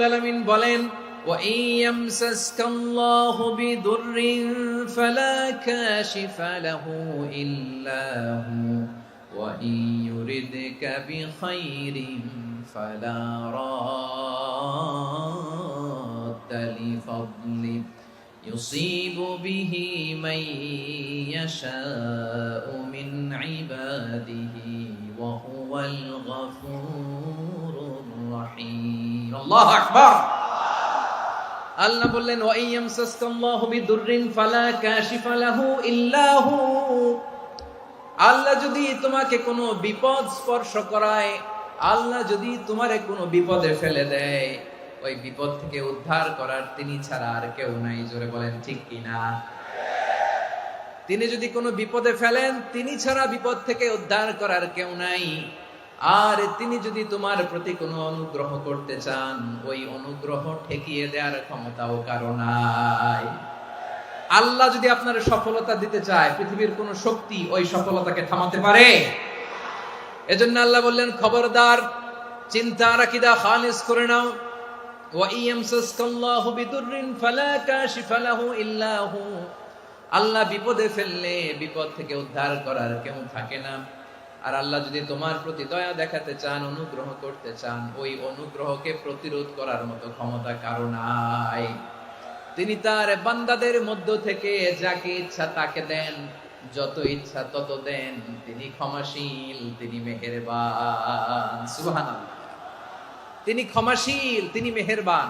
আলামিন বলেন وَإِن يَمْسَسْكَ اللَّهُ بِضُرٍّ فَلَا كَاشِفَ لَهُ إِلَّا هُوَ وَإِن يُرِدْكَ بِخَيْرٍ فَلَا رَادَّ لِفَضْلِهِ يُصِيبُ بِهِ مَن يَشَاءُ مِنْ عِبَادِهِ وَهُوَ الْغَفُورُ الرَّحِيمُ আল্লাহু আকবার। আল্লাহ বললেন ওয়াই ইয়ামসাসকাল্লাহু বিদুররিন ফালা কাশিফা লাহু ইল্লা হু। আল্লাহ যদি তোমাকে কোনো বিপদ স্পর্শ করায়, আল্লাহ যদি তোমারে কোনো বিপদে ফেলে দেয়, ওই বিপদ থেকে উদ্ধার করার তিনি ছাড়া আর কেউ নাই। জোরে বলেন ঠিক কিনা? তিনি যদি কোনো বিপদে ফেলেন, তিনি ছাড়া বিপদ থেকে উদ্ধার করার কেউ নাই। আর তিনি যদি তোমার প্রতি কোনো অনুগ্রহ করতে চান, ওই অনুগ্রহ ঠেকিয়ে দেওয়ার ক্ষমতাও কারো নাই। আল্লাহ যদি আপনার সফলতা দিতে চায়, পৃথিবীর কোন শক্তি ওই সফলতাকে থামাতে পারে? এজন্য আল্লাহ বললেন, খবরদার, চিন্তা রাখিদা খালিস করে নাও। ওয়া ইয়ামসাসকাল্লাহু বিদুররিন ফালা কাশিফা লাহু ইল্লা হু। আল্লাহ বিপদে ফেললে বিপদ থেকে উদ্ধার করার কেউ থাকে না। আর আল্লাহ যদি তোমার প্রতি দয়া দেখাতে চান, অনুগ্রহ করতে চান, ওই অনুগ্রহকে প্রতিরোধ করার মতো ক্ষমতা কারো নাই। তিনি তার বান্দাদের মধ্য থেকে যাকে ইচ্ছা তাকে দেন, যত ইচ্ছা তত দেন। তিনি ক্ষমাশীল, তিনি মেহেরবান। সুবহানাল্লাহ। তিনি ক্ষমাশীল, তিনি মেহেরবান।